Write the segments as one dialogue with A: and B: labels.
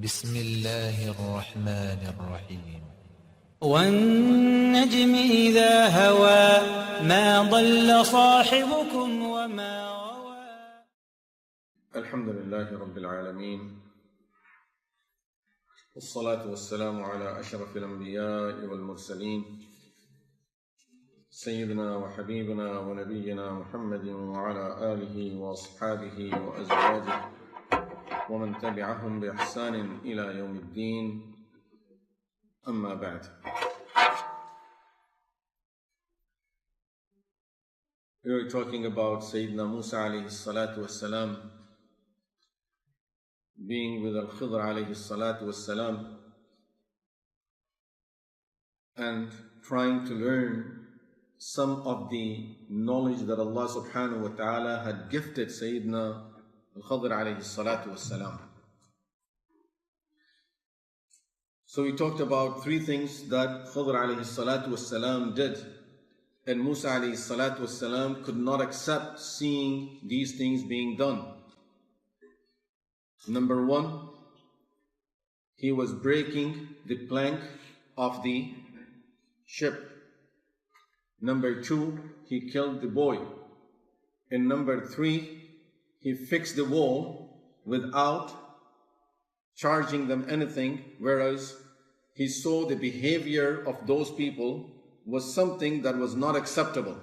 A: بسم الله الرحمن الرحيم
B: والنجم إذا هوى ما ضل صاحبكم وما غوى.
C: الحمد لله رب العالمين، والصلاة والسلام على أشرف الأنبياء والمرسلين سيدنا وحبيبنا ونبينا محمد وعلى آله وأصحابه وأزواجه ومن تبعهم بإحسان إلى يوم الدين. أما بعد. We were talking about Sayyidina Musa alayhi salatu wassalam being with al-Khidr alayhi salatu wassalam and trying to learn some of the knowledge that Allah subhanahu wa ta'ala had gifted Sayyidina al-Khidr alayhi salatu wassalam. So we talked about three things that Khidr alayhi salatu wassalam did, and Musa alayhi salatu wassalam could not accept seeing these things being done. Number one, he was breaking the plank of the ship. Number two, he killed the boy. And number three, he fixed the wall without charging them anything, whereas he saw the behavior of those people was something that was not acceptable.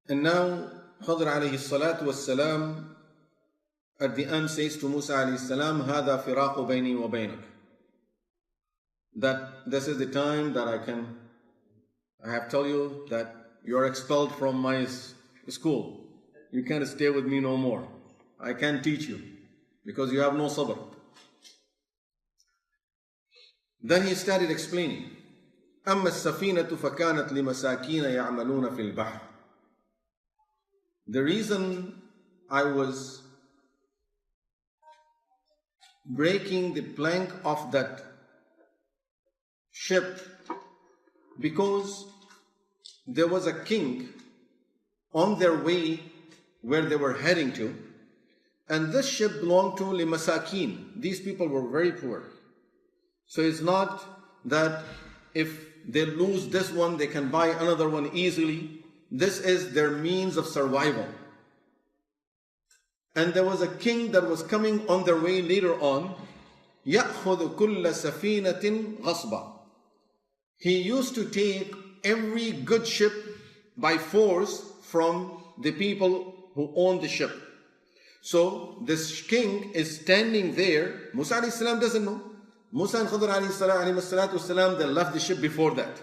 C: And now Khidr alayhi salatu wassalam at the end says to Musa alayhi salam, هَذَا فِرَاقُ بَيْنِي وَبَيْنَكَ, that this is the time that I have told you that you're expelled from my school. You can't stay with me no more. I can't teach you because you have no sabr. Then he started explaining, أَمَّا السَّفِينَةُ فَكَانَتْ لِمَسَاكِينَ يَعْمَلُونَ فِي الْبَحْرِ. The reason I was breaking the plank of that ship, because there was a king on their way where they were heading to, and this ship belonged to Limasakin. These people were very poor. So it's not that if they lose this one, they can buy another one easily. This is their means of survival. And there was a king that was coming on their way later on. يَأْخُذُ كُلَّ سَفِينَةٍ غَصْبًا. He used to take every good ship by force from the people who owned the ship. So this king is standing there. Musa alayhi salam doesn't know. Musa and Khidr alayhi salatu wasalam, they left the ship before that.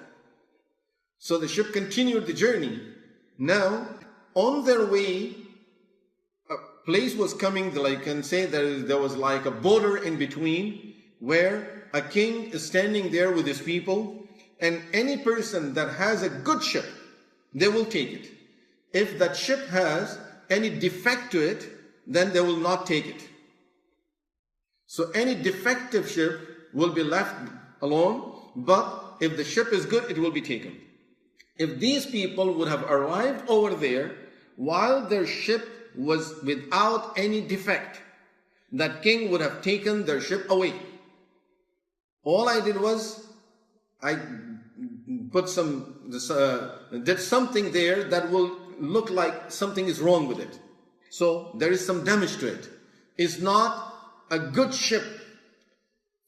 C: So the ship continued the journey. Now, on their way, a place was coming, like I can say there was like a border in between where a king is standing there with his people, and any person that has a good ship, they will take it. If that ship has any defect to it, then they will not take it. So any defective ship will be left alone, but if the ship is good, it will be taken. If these people would have arrived over there while their ship was without any defect, that king would have taken their ship away. All I did was I put did something there that will look like something is wrong with it. So there is some damage to it. It's not a good ship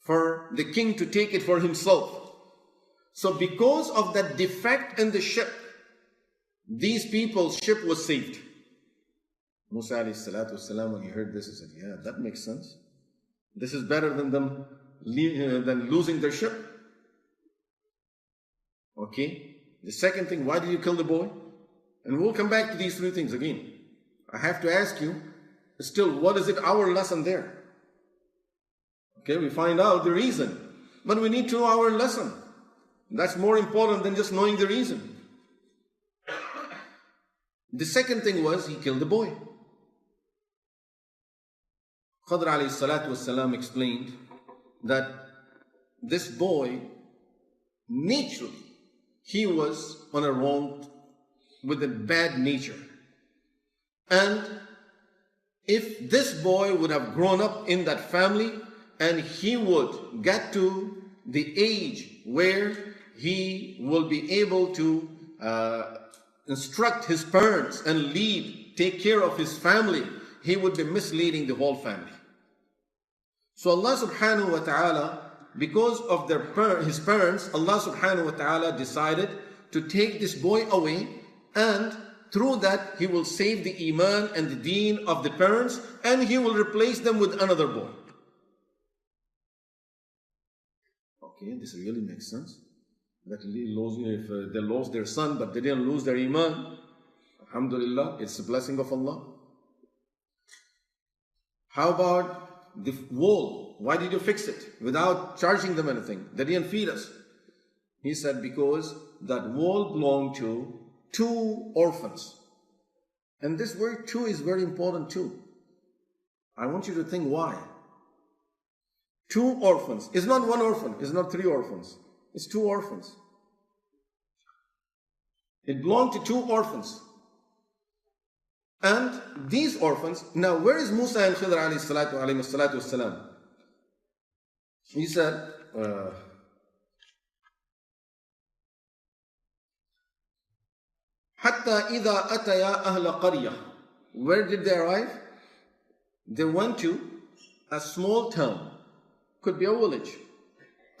C: for the king to take it for himself. So because of that defect in the ship, these people's ship was saved. Musa alayhi salatu wasalam, when he heard this, he said, yeah, that makes sense. This is better than losing their ship. Okay. The second thing, why did you kill the boy? And we'll come back to these three things again. I have to ask you, still, what is it our lesson there? Okay, we find out the reason, but we need to know our lesson. That's more important than just knowing the reason. The second thing was he killed the boy. Khidr alayhi salatu wasalam explained that this boy, naturally, he was on a wrong, with a bad nature. And if this boy would have grown up in that family and he would get to the age where he will be able to instruct his parents and lead, take care of his family, he would be misleading the whole family. So Allah subhanahu wa ta'ala, because of his parents, Allah subhanahu wa ta'ala decided to take this boy away, and through that he will save the iman and the deen of the parents, and he will replace them with another boy. Okay, this really makes sense. That if they lost their son but they didn't lose their iman, alhamdulillah, it's a blessing of Allah. How about the wall? Why did you fix it without charging them anything? They didn't feed us. He said, because that wall belonged to 2 orphans. And this word 2 is very important too. I want you to think why. 2 orphans. It's not 1 orphan. It's not 3 orphans. It's 2 orphans. It belonged to 2 orphans. And these orphans, now where is Musa and Khidr alayhi salatu wasalam? He said, Hatta idha ataya ahla qarya. Where did they arrive? They went to a small town. Could be a village.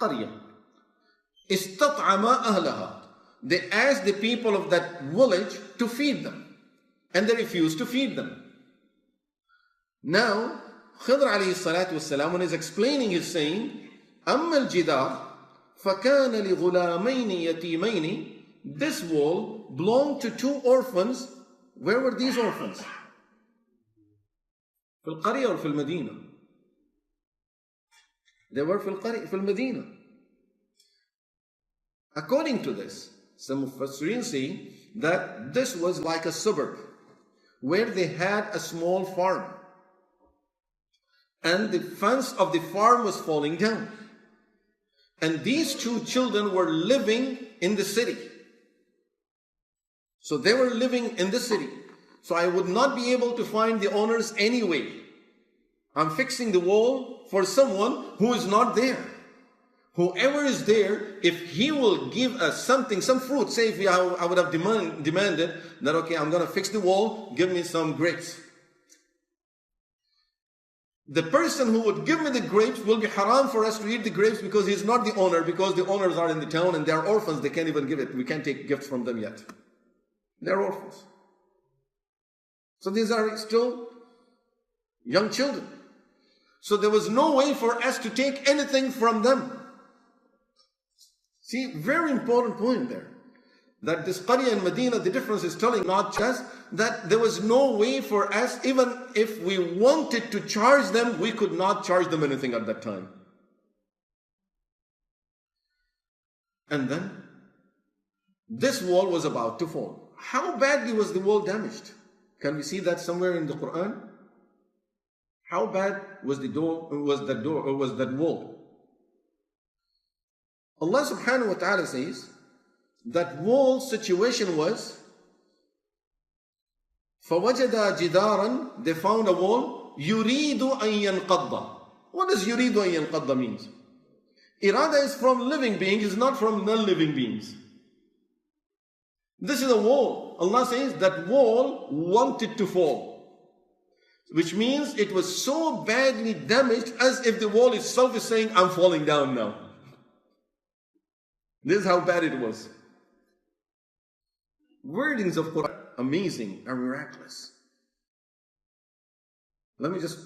C: Qarya. Istat'ama ahlaha. They asked the people of that village to feed them. And they refused to feed them. Now, Khidr alayhi salatu wasalam, when he's explaining, he's saying, أما الجدار فكان لغلامين يتيمين. This wall belonged to 2 orphans. Where were these orphans? في القرية or في المدينة? They were في القرية, في المدينة. According to this, some of Mufassirin say that this was like a suburb where they had a small farm, and the fence of the farm was falling down, and these 2 children were living in the city. So they were living in the city. So I would not be able to find the owners anyway. I'm fixing the wall for someone who is not there. Whoever is there, if he will give us something, some fruit, say if I would have demanded that, okay, I'm going to fix the wall, give me some grapes. The person who would give me the grapes will be haram for us to eat the grapes because he's not the owner, because the owners are in the town and they are orphans, they can't even give it. We can't take gifts from them yet. They're orphans. So these are still young children. So there was no way for us to take anything from them. See, very important point there. That this Qarya and Medina, the difference is telling not just that there was no way for us, even if we wanted to charge them, we could not charge them anything at that time. And then, this wall was about to fall. How badly was the wall damaged? Can we see that somewhere in the Quran? How bad was that wall? Allah subhanahu wa ta'ala says that wall situation was فَوَجَدَا جِدَارًا. They found a wall يُرِيدُ أَن يَنْقَضَّ. What does يُرِيدُ أَن يَنْقَضَّ means? Irada is from living beings, it's not from non-living beings. This is a wall. Allah says that wall wanted to fall, which means it was so badly damaged as if the wall itself is saying, I'm falling down now. This is how bad it was. Wordings of Quran, amazing and miraculous. Let me just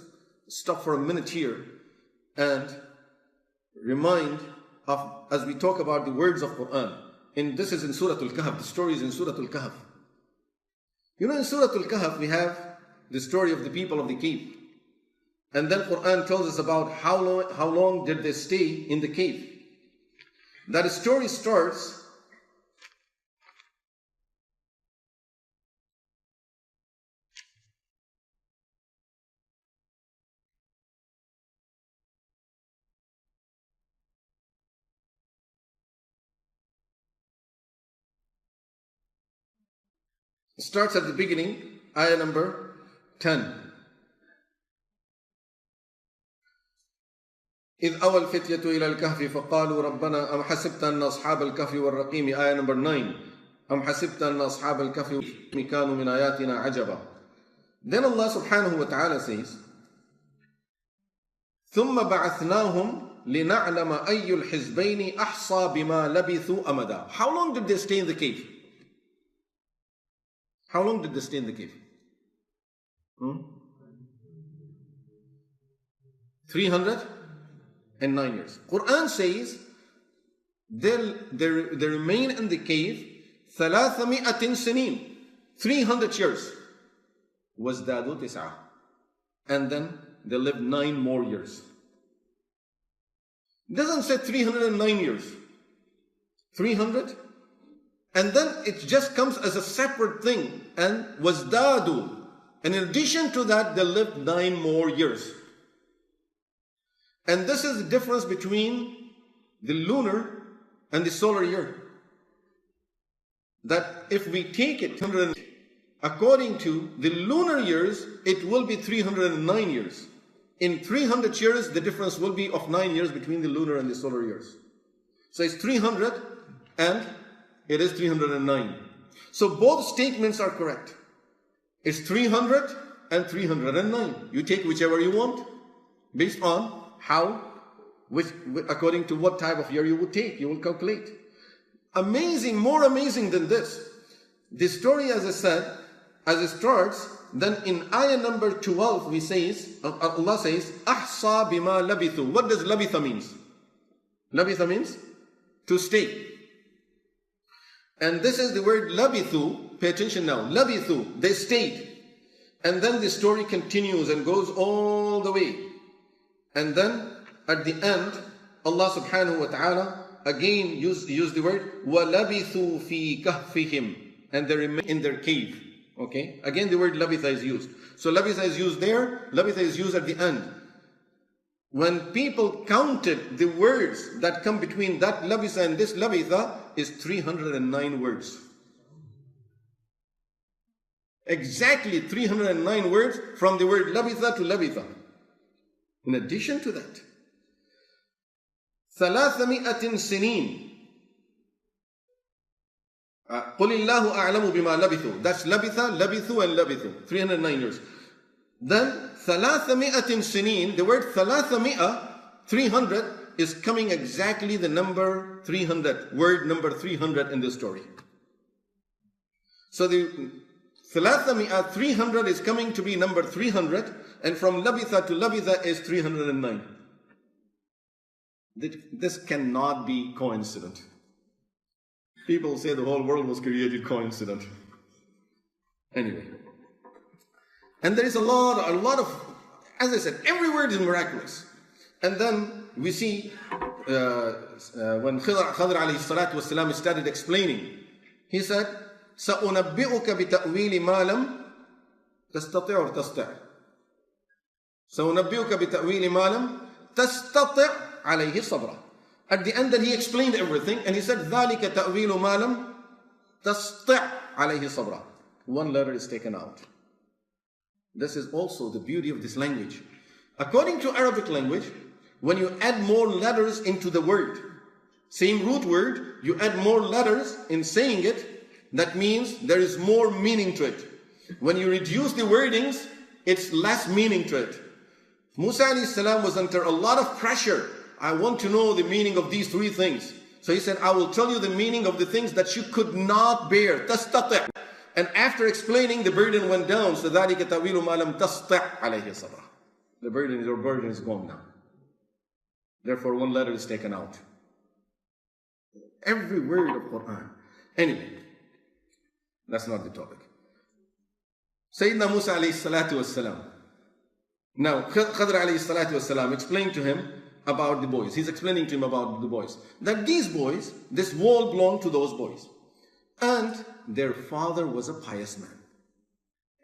C: stop for a minute here and remind of, as we talk about the words of Quran. This is in Surah Al-Kahf. The story is in Surah Al-Kahf. You know, in Surah Al-Kahf we have the story of the people of the cave. And then Quran tells us about how long did they stay in the cave. That story starts at the beginning, ayah number 10. إذ أوى الفتية إلى الكهف فقالوا ربنا أم حسبت أن أصحاب الكهف والرقيم آية number 9 أم حسبت أن أصحاب الكهف كانوا من آياتنا عجبا. Then Allah subhanahu wa ta'ala says ثم بعثناهم لنعلم أي الحزبين أحصى بما لبثوا أمدا. How long did they stay in the cave? How long did they stay in the cave? 309 years. Quran says they remain in the cave 300 سنين, 300 years. وازدادوا 9. And then they lived 9 more years. It doesn't say 309 years. 300. And then it just comes as a separate thing. And وازدادوا. And in addition to that, they lived 9 more years. And this is the difference between the lunar and the solar year. That if we take it, according to the lunar years, it will be 309 years. In 300 years, the difference will be of 9 years between the lunar and the solar years. So it's 300 and it is 309. So both statements are correct. It's 300 and 309. You take whichever you want based on according to what type of year you would take, you will calculate. Amazing, more amazing than this. The story, as I said, as it starts, then in ayah number 12, Allah says, Ahsa bima labithu. What does labitha means? Labitha means to stay. And this is the word labithu. Pay attention now. Labithu, they stayed. And then the story continues and goes all the way. And then at the end, Allah subhanahu wa ta'ala again used the word وَلَبِثُوا فِي كَهْفِهِمْ, and they remain in their cave. Okay, again the word labitha is used. So labitha is used there, labitha is used at the end. When people counted the words that come between that labitha and this labitha, is 309 words. Exactly 309 words from the word labitha to labitha. In addition to that, 300 سنين. قُلِ اللَّهُ أَعْلَمُ بِمَا لَبِثُوا. That's labitha, labithu and labithu. 309 years. Then 300 سنين, the word 300 is coming exactly the number 300, word number 300 in this story. So the 300 is coming to be number 300, and from labitha to labitha is 309. This cannot be coincident. People say the whole world was created coincident. Anyway. And there is a lot of, as I said, every word is miraculous. And then we see when Khidr alayhi salatu wasalam started explaining, he said, سَأُنَبِّئُكَ بِتَأْوِيلِ مَا لَمْ تَسْتَطِعُ or تَسْتَعْ. سَأُنَبِّئُكَ بِتَأْوِيلِ مَا لَمْ تَسْتَطِعْ عَلَيْهِ صَبْرًا. At the end, then he explained everything, and he said, ذَلِكَ تَأْوِيلُ مَا لَمْ تَسْطِعْ عَلَيْهِ صَبْرًا. One letter is taken out. This is also the beauty of this language. According to Arabic language, when you add more letters into the word, same root word, you add more letters in saying it, that means there is more meaning to it. When you reduce the wordings, it's less meaning to it. Musa alayhi salam was under a lot of pressure. I want to know the meaning of these 3 things. So he said, I will tell you the meaning of the things that you could not bear. تستطع. And after explaining, the burden went down. So ذَلِكَ تَأْوِيلُ مَا لَمْ تَسْطِعْ عَلَيْهِ صَبْرًا. Your burden is gone now. Therefore, one letter is taken out. Every word of Quran. Anyway, that's not the topic. Sayyidina Musa alayhi salatu wassalam. Now, Khidr alayhi salatu wassalam explained to him about the boys. He's explaining to him about the boys. That these boys, this wall belonged to those boys. And their father was a pious man.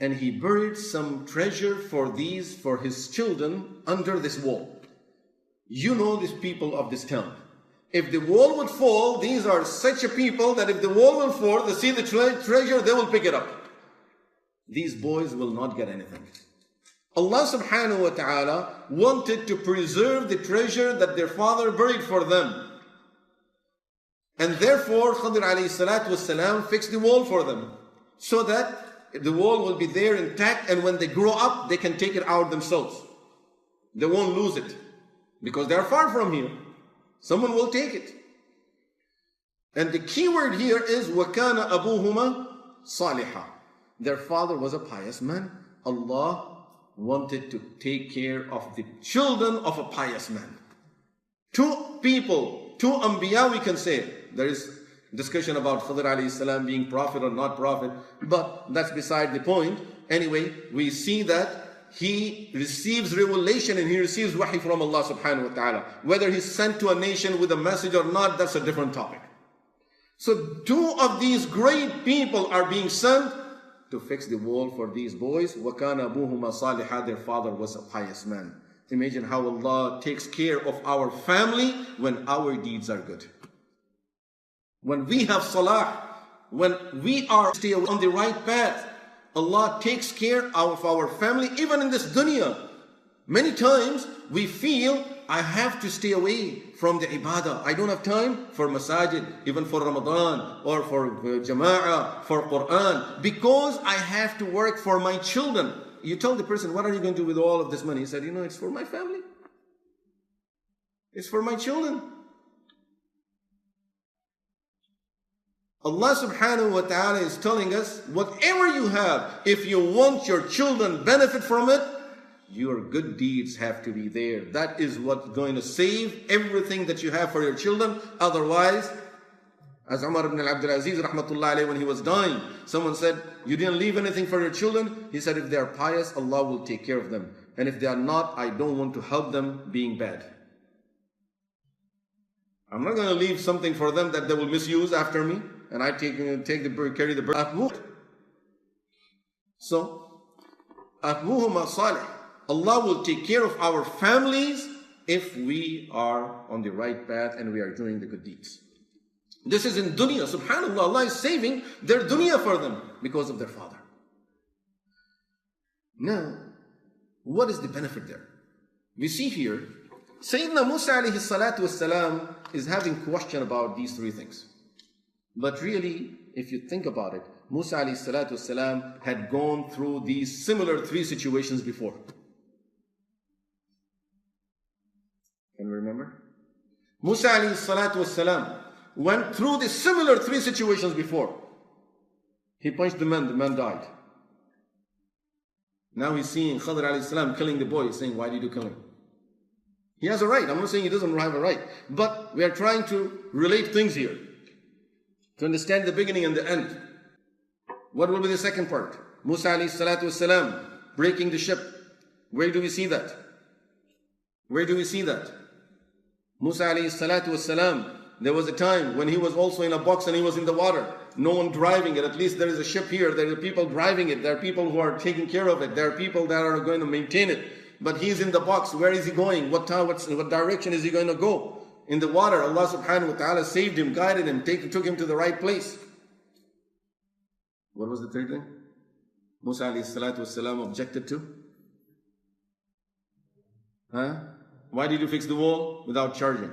C: And he buried some treasure for his children under this wall. You know these people of this town. If the wall would fall, these are such a people that if the wall will fall, they see the treasure, they will pick it up. These boys will not get anything. Allah subhanahu wa ta'ala wanted to preserve the treasure that their father buried for them. And therefore, Khidr alayhi salatu wasalam fixed the wall for them, so that the wall will be there intact, and when they grow up, they can take it out themselves. They won't lose it, because they are far from here. Someone will take it. And the key word here is وَكَانَ أَبُوهُمَا صَالِحًا. Their father was a pious man. Allah wanted to take care of the children of a pious man. Two people, two Anbiya we can say. There is discussion about Khidr alayhi salam being prophet or not prophet, but that's beside the point. Anyway, we see that he receives revelation and he receives wahi from Allah subhanahu wa ta'ala. Whether he's sent to a nation with a message or not, that's a different topic. So two of these great people are being sent to fix the wall for these boys. وَكَانَ أَبُوهُمَا صَالِحًا. Their father was a pious man. Imagine how Allah takes care of our family when our deeds are good. When we have salah, when we are stay on the right path, Allah takes care of our family even in this dunya. Many times we feel I have to stay away from the ibadah. I don't have time for masajid, even for Ramadan or for jama'ah, for Quran, because I have to work for my children. You tell the person, what are you going to do with all of this money? He said, it's for my family. It's for my children. Allah subhanahu wa ta'ala is telling us, whatever you have, if you want your children benefit from it, your good deeds have to be there. That is what's going to save everything that you have for your children. Otherwise, as Umar ibn Abdul Aziz rahmatullah alayhi, when he was dying, someone said, you didn't leave anything for your children? He said, if they are pious, Allah will take care of them. And if they are not, I don't want to help them being bad. I'm not going to leave something for them that they will misuse after me, and I carry the burden. So, أَبُوهُمَا صَالِحٌ. Allah will take care of our families if we are on the right path and we are doing the good deeds. This is in dunya. Subhanallah, Allah is saving their dunya for them because of their father. Now, what is the benefit there? We see here, Sayyidina Musa alayhi salatu wassalam is having question about these three things. But really, if you think about it, Musa alayhi salatu wassalam had gone through these similar three situations before. Can you remember? Musa alayhi salatu wassalam went through the similar three situations before. He punched the man died. Now he's seeing Khidr alayhi salam killing the boy. He's saying, why did you kill him? He has a right. I'm not saying he doesn't have a right. But we are trying to relate things here, to understand the beginning and the end. What will be the second part? Musa alayhi salatu wassalam breaking the ship. Where do we see that? Where do we see that? Musa alayhi salatu wassalam, there was a time when he was also in a box and he was in the water. No one driving it. At least there is a ship here. There are people driving it. There are people who are taking care of it. There are people that are going to maintain it. But he's in the box. Where is he going? What direction is he going to go? In the water, Allah subhanahu wa ta'ala saved him, guided him, took him to the right place. What was the third thing? Musa alayhi salatu wassalam objected to? Why did you fix the wall without charging?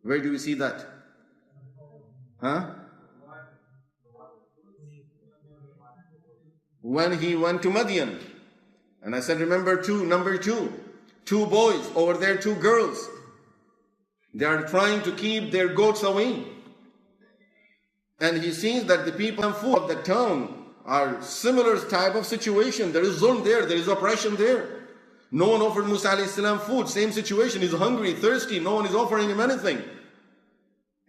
C: Where do we see that? When he went to Madian. And I said, remember number two boys, over there 2 girls. They are trying to keep their goats away. And he sees that the people and food of the town are similar type of situation. There is zulm there is oppression there. No one offered Musa alayhi salam food. Same situation. He's hungry, thirsty. No one is offering him anything.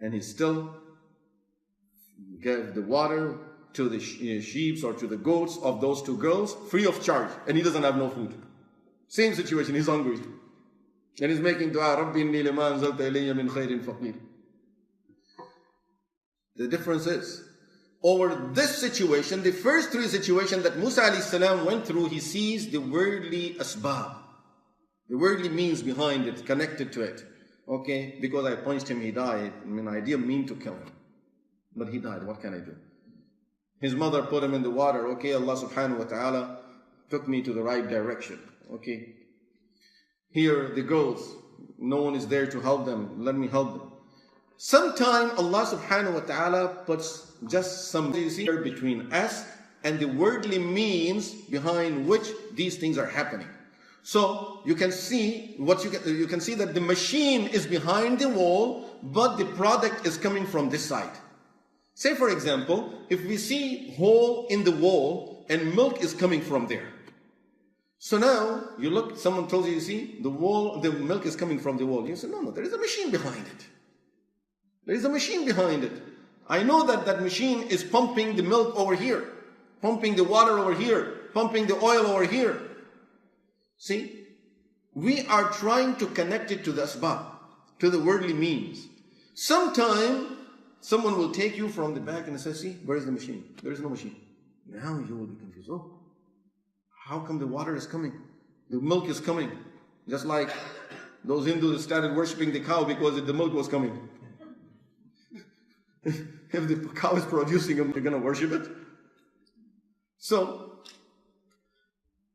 C: And he still gave the water to the sheep or to the goats of those 2 girls free of charge. And he doesn't have no food. Same situation. He's hungry. And he's making dua, Rabbi inni lima anzalta ilayya min khairin faqir. The difference is, over this situation, the first 3 situations that Musa alayhi salam went through, he sees the worldly asbab, the worldly means behind it, connected to it. Okay, because I punched him, he died. I didn't mean to kill him, but he died. What can I do? His mother put him in the water. Okay, Allah subhanahu wa ta'ala took me to the right direction. Okay. Here, the girls, no one is there to help them. Let me help them. Sometime Allah subhanahu wa ta'ala puts just some between us and the worldly means behind which these things are happening. So you can see you can see that the machine is behind the wall, but the product is coming from this side. Say for example, if we see hole in the wall and milk is coming from there. So now you look, someone tells you, see, the milk is coming from the wall. You say, no, there is a machine behind it. There is a machine behind it. I know that that machine is pumping the milk over here, pumping the water over here, pumping the oil over here. See, we are trying to connect it to the asbab, to the worldly means. Sometime, someone will take you from the back and say, see, where is the machine? There is no machine. Now you will be confused. Oh, how come the water is coming? The milk is coming. Just like those Hindus started worshipping the cow because the milk was coming. If the cow is producing them, they're going to worship it. So,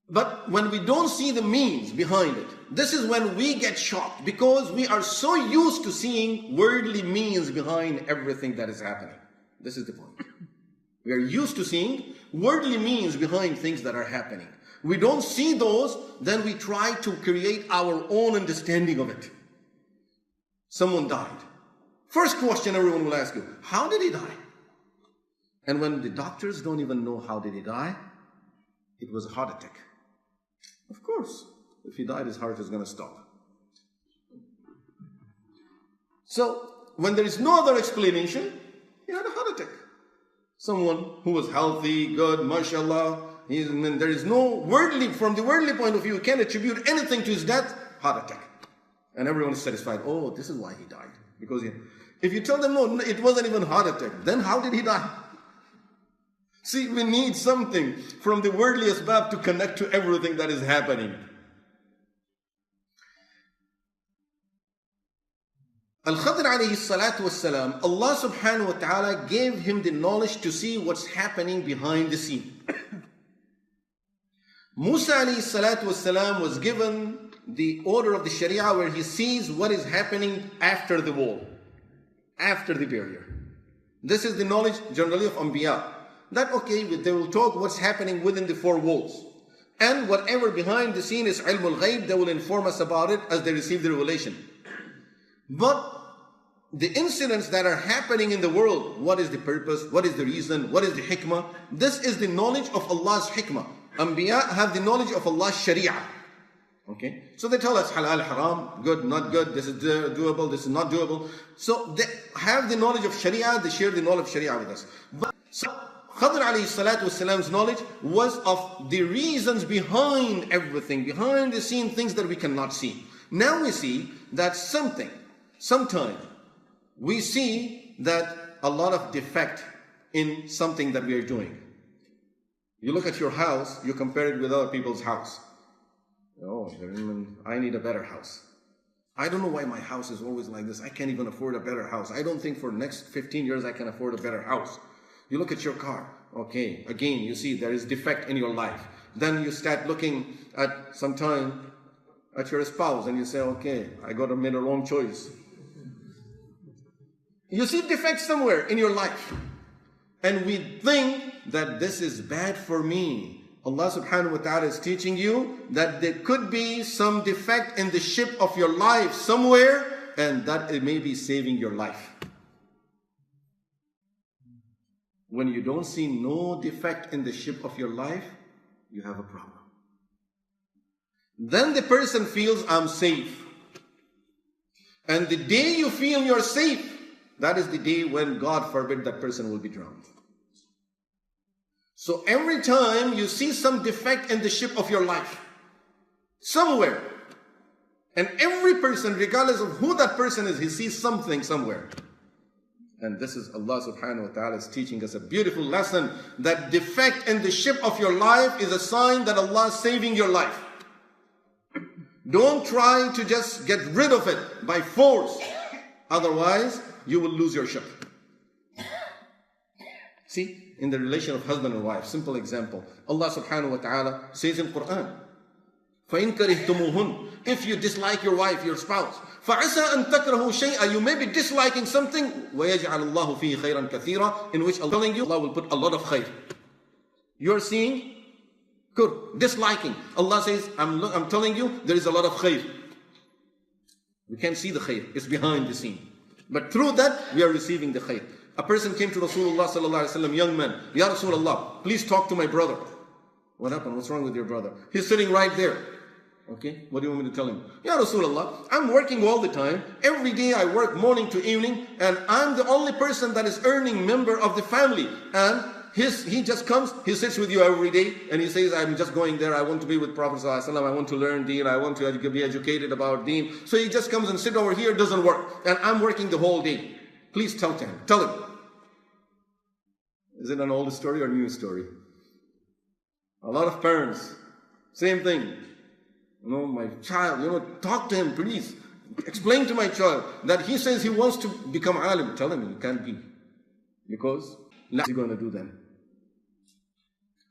C: but when we don't see the means behind it, this is when we get shocked, because we are so used to seeing worldly means behind everything that is happening. This is the point. We are used to seeing worldly means behind things that are happening. We don't see those, then we try to create our own understanding of it. Someone died. First question everyone will ask you, how did he die? And when the doctors don't even know how did he die, it was a heart attack. Of course, if he died, his heart is going to stop. So, when there is no other explanation, he had a heart attack. Someone who was healthy, good, mashallah, there is no worldly, from the worldly point of view, you can't attribute anything to his death, heart attack. And everyone is satisfied. Oh, this is why he died. Because if you tell them, no, it wasn't even heart attack, then how did he die? See, we need something from the worldly asbab to connect to everything that is happening. Al-Khidr alayhi salatu wassalam, Allah subhanahu wa ta'ala gave him the knowledge to see what's happening behind the scene. Musa alayhi salatu wassalam was given the order of the Sharia where he sees what is happening after the wall, after the barrier. This is the knowledge generally of Anbiya. That okay, they will talk what's happening within the four walls. And whatever behind the scene is ilm al-ghayb, they will inform us about it as they receive the revelation. But the incidents that are happening in the world, what is the purpose, what is the reason, what is the hikmah? This is the knowledge of Allah's hikmah. Anbiya have the knowledge of Allah's sharia. Okay, so they tell us halal, haram, good, not good, this is doable, this is not doable. So they have the knowledge of sharia, they share the knowledge of sharia with us. But so Khidr alayhi salatu wasalam's knowledge was of the reasons behind everything, behind the scene, things that we cannot see. Now we see that sometime we see that a lot of defect in something that we are doing. You look at your house, you compare it with other people's house. Oh, I need a better house. I don't know why my house is always like this. I can't even afford a better house. I don't think for the next 15 years I can afford a better house. You look at your car. Okay, again, you see there is defect in your life. Then you start looking at sometime at your spouse and you say, okay, I made a wrong choice. You see defects somewhere in your life. And we think that this is bad for me. Allah subhanahu wa ta'ala is teaching you that there could be some defect in the ship of your life somewhere, and that it may be saving your life. When you don't see no defect in the ship of your life, you have a problem. Then the person feels, I'm safe. And the day you feel you're safe, that is the day when, God forbid, that person will be drowned. So every time you see some defect in the ship of your life, somewhere, and every person, regardless of who that person is, he sees something somewhere. And this is Allah subhanahu wa ta'ala is teaching us a beautiful lesson, that defect in the ship of your life is a sign that Allah is saving your life. Don't try to just get rid of it by force. Otherwise, you will lose your ship. See, in the relation of husband and wife, simple example. Allah subhanahu wa ta'ala says in Quran, فَإِن كَرِهْتُمُوهُنْ, if you dislike your wife, your spouse, فَعَسَىٰ أَن تَكْرَهُ شَيْئًا, you may be disliking something, وَيَجْعَلُ اللَّهُ فِيهِ خَيْرًا كَثِيرًا, in which Allah telling you, Allah will put a lot of khair. You're seeing, good, disliking. Allah says, I'm telling you, there is a lot of khair. We can't see the khair, it's behind the scene. But through that, we are receiving the khair. A person came to Rasulullah sallallahu alaihi wasallam, young man, Ya Rasulullah, please talk to my brother. What happened? What's wrong with your brother? He's sitting right there. Okay, what do you want me to tell him? Ya Rasulullah, I'm working all the time. Every day I work morning to evening, and I'm the only person that is earning member of the family. And he just comes, he sits with you every day, and he says, I'm just going there, I want to be with Prophet sallallahu alaihi wasallam, I want to learn deen, I want to be educated about deen. So he just comes and sit over here, doesn't work. And I'm working the whole day. Please tell him. Is it an old story or new story? A lot of parents, same thing. My child, talk to him, please. Explain to my child that he says he wants to become alim. Tell him he can't be. Because what is he going to do then?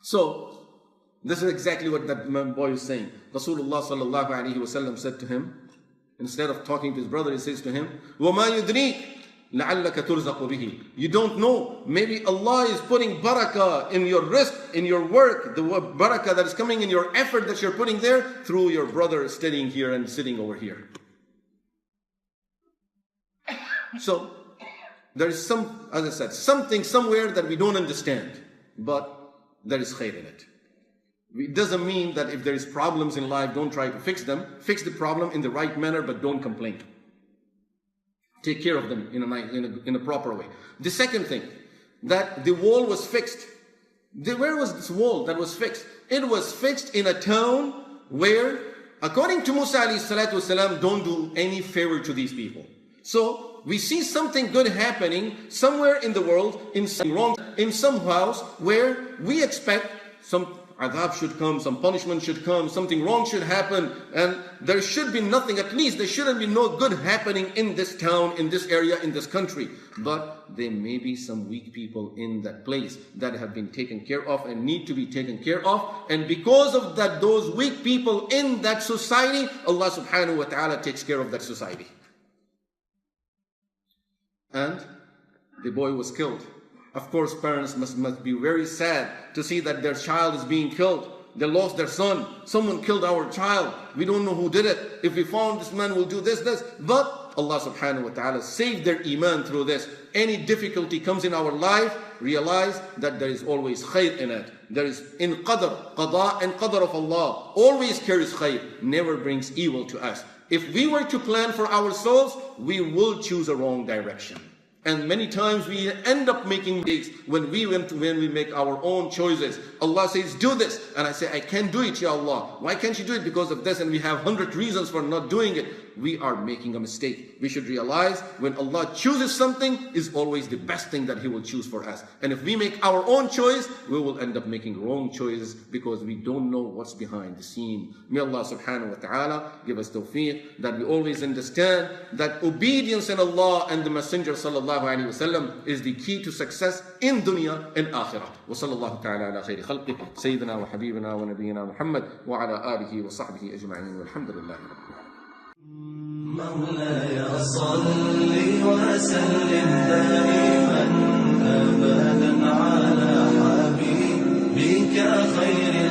C: So, this is exactly what that boy is saying. Rasulullah sallallahu alayhi wa sallam said to him, instead of talking to his brother, he says to him, وَمَا يُدْرِيكَ لَعَلَّكَ تُرْزَقُ بِهِ. You don't know, maybe Allah is putting barakah in your rizq, in your work, the barakah that is coming in your effort that you're putting there through your brother studying here and sitting over here. So, there is as I said, something somewhere that we don't understand, but there is khair in it. It doesn't mean that if there is problems in life, don't try to fix them. Fix the problem in the right manner, but don't complain. Take care of them in a proper way. The second thing, that the wall was fixed. Where was this wall that was fixed? It was fixed in a town where, according to Musa alayhi salatu wasalam, don't do any favor to these people. So, we see something good happening somewhere in the world, in some house, where we expect some adhab should come, some punishment should come, something wrong should happen, and there should be nothing, at least there shouldn't be no good happening in this town, in this area, in this country. But there may be some weak people in that place that have been taken care of and need to be taken care of, and because of that, those weak people in that society, Allah subhanahu wa ta'ala takes care of that society. And the boy was killed. Of course, parents must be very sad to see that their child is being killed. They lost their son. Someone killed our child. We don't know who did it. If we found this man, we'll do this. But Allah subhanahu wa ta'ala saved their iman through this. Any difficulty comes in our life, realize that there is always khair in it. There is in qada and qadar of Allah. Always carries khair, never brings evil to us. If we were to plan for ourselves, we will choose a wrong direction. And many times we end up making mistakes when we make our own choices. Allah says, do this. And I say, I can't do it, Ya Allah. Why can't you do it? Because of this. And we have 100 reasons for not doing it. We are making a mistake. We should realize when Allah chooses something, is always the best thing that He will choose for us. And if we make our own choice, we will end up making wrong choices because we don't know what's behind the scene. May Allah subhanahu wa ta'ala give us tawfiq that we always understand that obedience in Allah and the Messenger sallallahu alayhi wa sallam is the key to success in dunya and akhirah. Wa sallallahu ta'ala ala khayri khalqih, Sayyidina wa Habibina wa Nabiyyina Muhammad wa ala alihi wa sahbihi ajma'in walhamdulillah.
B: مولاي صل وسلم دائما أبدا على حبيبك خير